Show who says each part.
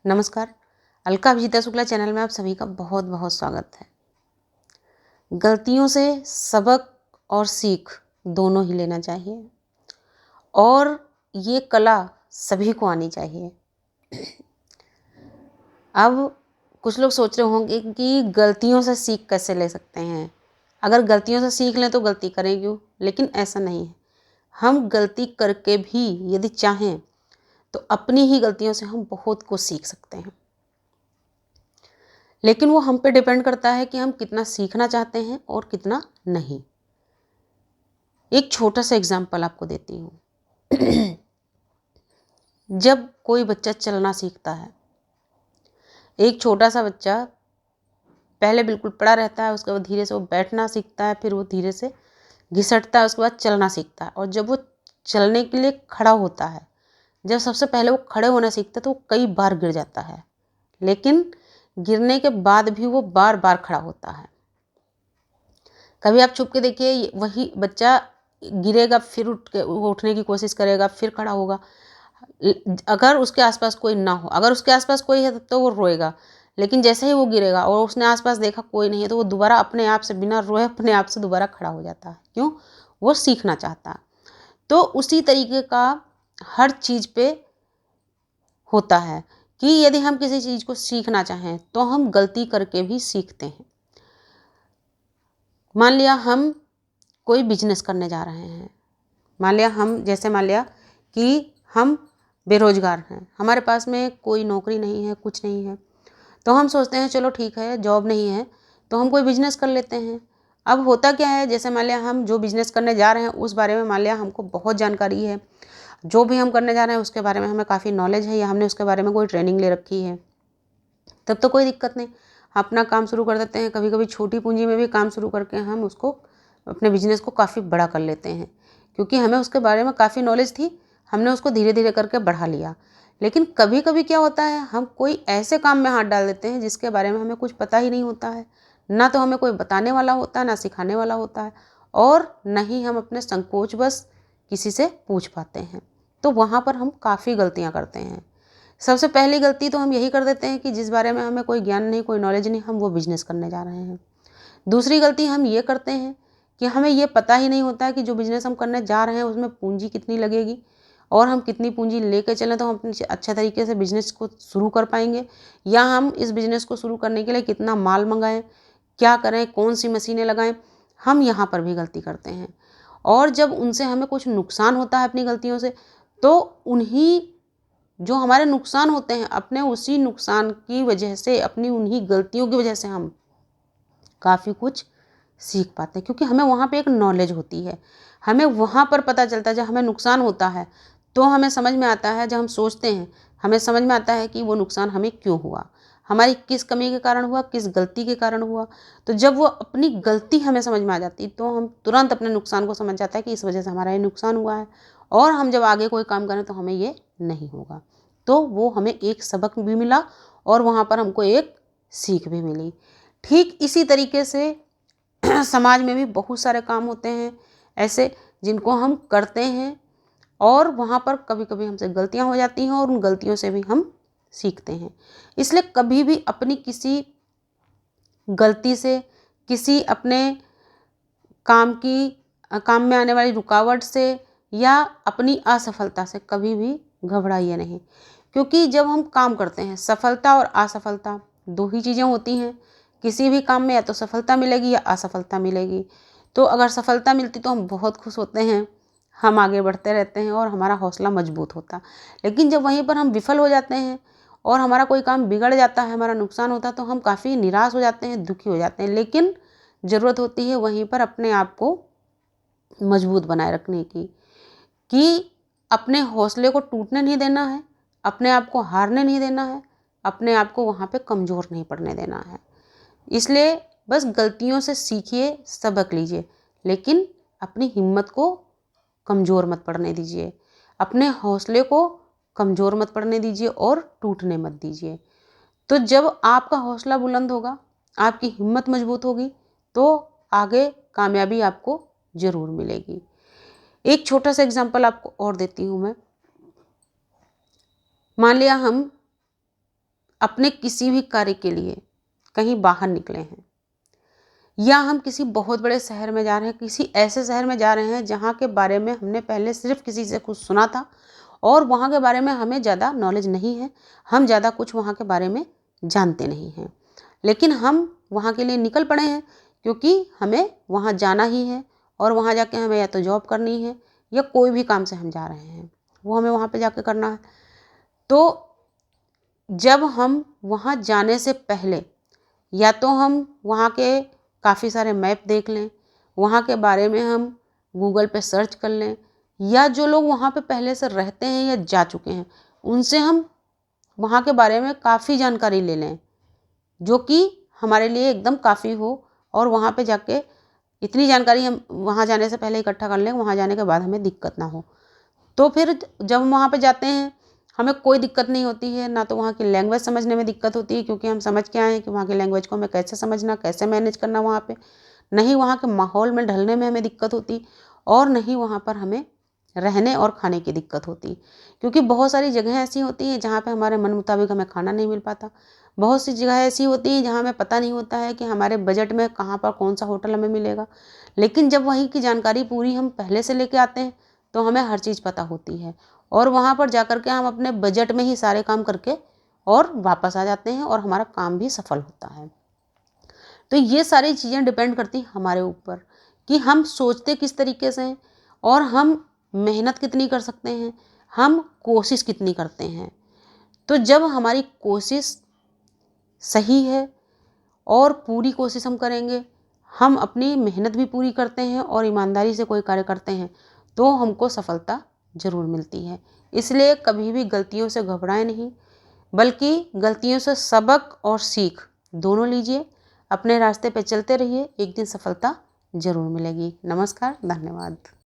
Speaker 1: नमस्कार। अलका अभिजीता शुक्ला चैनल में आप सभी का बहुत बहुत स्वागत है। गलतियों से सबक और सीख दोनों ही लेना चाहिए और ये कला सभी को आनी चाहिए। अब कुछ लोग सोच रहे होंगे कि गलतियों से सीख कैसे ले सकते हैं। अगर गलतियों से सीख लें तो गलती करें क्यों, लेकिन ऐसा नहीं है। हम गलती करके भी यदि चाहें तो अपनी ही गलतियों से हम बहुत कुछ सीख सकते हैं, लेकिन वो हम पे डिपेंड करता है कि हम कितना सीखना चाहते हैं और कितना नहीं। एक छोटा सा एग्जाम्पल आपको देती हूँ। जब कोई बच्चा चलना सीखता है, एक छोटा सा बच्चा पहले बिल्कुल पड़ा रहता है, उसके बाद धीरे से वो बैठना सीखता है, फिर वो धीरे से घिसटता है, उसके बाद चलना सीखता है। और जब वो चलने के लिए खड़ा होता है, जब सबसे पहले वो खड़े होना सीखता है तो वो कई बार गिर जाता है, लेकिन गिरने के बाद भी वो बार बार खड़ा होता है। कभी आप छुप के देखिए, वही बच्चा गिरेगा, फिर उठने की कोशिश करेगा, फिर खड़ा होगा। अगर उसके आसपास कोई ना हो, अगर उसके आसपास कोई है तो वो रोएगा, लेकिन जैसे ही वो गिरेगा और उसने आसपास देखा कोई नहीं है तो वो दोबारा अपने आप से, बिना रोए अपने आप से दोबारा खड़ा हो जाता है। क्यों? वो सीखना चाहता है। तो उसी तरीके का हर चीज़ पे होता है कि यदि हम किसी चीज़ को सीखना चाहें तो हम गलती करके भी सीखते हैं। मान लिया हम कोई बिजनेस करने जा रहे हैं, मान लिया कि हम बेरोजगार हैं, हमारे पास में कोई नौकरी नहीं है, कुछ नहीं है, तो हम सोचते हैं चलो ठीक है, जॉब नहीं है तो हम कोई बिजनेस कर लेते हैं। अब होता क्या है, जैसे मान लिया हम जो बिजनेस करने जा रहे हैं उस बारे में मान लिया हमको बहुत जानकारी है, जो भी हम करने जा रहे हैं उसके बारे में हमें काफ़ी नॉलेज है या हमने उसके बारे में कोई ट्रेनिंग ले रखी है, तब तो कोई दिक्कत नहीं, अपना काम शुरू कर देते हैं। कभी कभी छोटी पूंजी में भी काम शुरू करके हम उसको, अपने बिजनेस को काफ़ी बड़ा कर लेते हैं, क्योंकि हमें उसके बारे में काफ़ी नॉलेज थी, हमने उसको धीरे धीरे करके बढ़ा लिया। लेकिन कभी कभी क्या होता है, हम कोई ऐसे काम में हाथ डाल देते हैं जिसके बारे में हमें कुछ पता ही नहीं होता है, ना तो हमें कोई बताने वाला होता है, ना सिखाने वाला होता है, और न ही हम अपने संकोच बस किसी से पूछ पाते हैं। तो वहाँ पर हम काफ़ी गलतियाँ करते हैं। सबसे पहली गलती तो हम यही कर देते हैं कि जिस बारे में हमें कोई ज्ञान नहीं, कोई नॉलेज नहीं, हम वो बिजनेस करने जा रहे हैं। दूसरी गलती हम ये करते हैं कि हमें ये पता ही नहीं होता है कि जो बिजनेस हम करने जा रहे हैं उसमें पूंजी कितनी लगेगी और हम कितनी पूंजी लेकर चलें तो हम अपने अच्छे तरीके से बिजनेस को शुरू कर पाएंगे, या हम इस बिजनेस को शुरू करने के लिए कितना माल मंगाएं, क्या करें, कौन सी मशीनें लगाएं। हम यहाँ पर भी गलती करते हैं, और जब उनसे हमें कुछ नुकसान होता है अपनी गलतियों से, तो उन्हीं जो हमारे नुकसान होते हैं, अपने उसी नुकसान की वजह से, अपनी उन्हीं गलतियों की वजह से हम काफ़ी कुछ सीख पाते हैं, क्योंकि हमें वहाँ पे एक नॉलेज होती है। हमें वहाँ पर पता चलता है, जब हमें नुकसान होता है तो हमें समझ में आता है, जब हम सोचते हैं हमें समझ में आता है कि वो नुकसान हमें क्यों हुआ, हमारी किस कमी के कारण हुआ, किस गलती के कारण हुआ। तो जब वो अपनी गलती हमें समझ में आ जाती तो हम तुरंत अपने नुकसान को समझ जाता है कि इस वजह से हमारा ये नुकसान हुआ है, और हम जब आगे कोई काम करें तो हमें ये नहीं होगा। तो वो हमें एक सबक भी मिला और वहाँ पर हमको एक सीख भी मिली। ठीक इसी तरीके से समाज में भी बहुत सारे काम होते हैं ऐसे, जिनको हम करते हैं और वहाँ पर कभी कभी हमसे गलतियाँ हो जाती हैं और उन गलतियों से भी हम सीखते हैं। इसलिए कभी भी अपनी किसी गलती से, किसी अपने काम में आने वाली रुकावट से या अपनी असफलता से कभी भी घबराइए नहीं, क्योंकि जब हम काम करते हैं, सफलता और असफलता दो ही चीज़ें होती हैं। किसी भी काम में या तो सफलता मिलेगी या असफलता मिलेगी। तो अगर सफलता मिलती तो हम बहुत खुश होते हैं, हम आगे बढ़ते रहते हैं और हमारा हौसला मजबूत होता। लेकिन जब वहीं पर हम विफल हो जाते हैं और हमारा कोई काम बिगड़ जाता है, हमारा नुकसान होता है, तो हम काफ़ी निराश हो जाते हैं, दुखी हो जाते हैं। लेकिन ज़रूरत होती है वहीं पर अपने आप को मजबूत बनाए रखने की, कि अपने हौसले को टूटने नहीं देना है, अपने आप को हारने नहीं देना है, अपने आप को वहाँ पे कमज़ोर नहीं पड़ने देना है। इसलिए बस गलतियों से सीखिए, सबक लीजिए, लेकिन अपनी हिम्मत को कमज़ोर मत पड़ने दीजिए, अपने हौसले को कमज़ोर मत पड़ने दीजिए और टूटने मत दीजिए। तो जब आपका हौसला बुलंद होगा, आपकी हिम्मत मजबूत होगी, तो आगे कामयाबी आपको ज़रूर मिलेगी। एक छोटा सा एग्जांपल आपको और देती हूँ मैं। मान लिया हम अपने किसी भी कार्य के लिए कहीं बाहर निकले हैं, या हम किसी बहुत बड़े शहर में जा रहे हैं, किसी ऐसे शहर में जा रहे हैं जहाँ के बारे में हमने पहले सिर्फ किसी से कुछ सुना था और वहाँ के बारे में हमें ज़्यादा नॉलेज नहीं है, हम ज़्यादा कुछ वहाँ के बारे में जानते नहीं हैं, लेकिन हम वहाँ के लिए निकल पड़े हैं क्योंकि हमें वहाँ जाना ही है और वहाँ जाके हमें या तो जॉब करनी है या कोई भी काम से हम जा रहे हैं वो हमें वहाँ पे जाके करना है। तो जब हम वहाँ जाने से पहले या तो हम वहाँ के काफ़ी सारे मैप देख लें, वहाँ के बारे में हम गूगल पे सर्च कर लें, या जो लोग वहाँ पे पहले से रहते हैं या जा चुके हैं उनसे हम वहाँ के बारे में काफ़ी जानकारी ले लें जो कि हमारे लिए एकदम काफ़ी हो, और वहाँ पे जाके इतनी जानकारी हम वहाँ जाने से पहले इकट्ठा कर लें, वहाँ जाने के बाद हमें दिक्कत ना हो। तो फिर जब हम वहाँ पे जाते हैं हमें कोई दिक्कत नहीं होती है, ना तो वहाँ की लैंग्वेज समझने में दिक्कत होती है क्योंकि हम समझ के आए हैं कि वहाँ की लैंग्वेज को हमें कैसे समझना, कैसे मैनेज करना वहाँ पे, नहीं वहाँ के माहौल में ढलने में हमें दिक्कत होती, और नहीं वहाँ पर हमें रहने और खाने की दिक्कत होती, क्योंकि बहुत सारी जगह ऐसी होती हैं जहाँ पे हमारे मन मुताबिक हमें खाना नहीं मिल पाता। बहुत सी जगह ऐसी होती हैं जहाँ हमें पता नहीं होता है कि हमारे बजट में कहाँ पर कौन सा होटल हमें मिलेगा, लेकिन जब वहीं की जानकारी पूरी हम पहले से लेके आते हैं तो हमें हर चीज़ पता होती है, और वहाँ पर जाकर के हम अपने बजट में ही सारे काम करके और वापस आ जाते हैं और हमारा काम भी सफल होता है। तो ये सारी चीज़ें डिपेंड करती हैं हमारे ऊपर कि हम सोचते किस तरीके से हैं और हम मेहनत कितनी कर सकते हैं, हम कोशिश कितनी करते हैं। तो जब हमारी कोशिश सही है और पूरी कोशिश हम करेंगे, हम अपनी मेहनत भी पूरी करते हैं और ईमानदारी से कोई कार्य करते हैं तो हमको सफलता ज़रूर मिलती है। इसलिए कभी भी गलतियों से घबराएं नहीं, बल्कि गलतियों से सबक और सीख दोनों लीजिए, अपने रास्ते पे चलते रहिए, एक दिन सफलता ज़रूर मिलेगी। नमस्कार, धन्यवाद।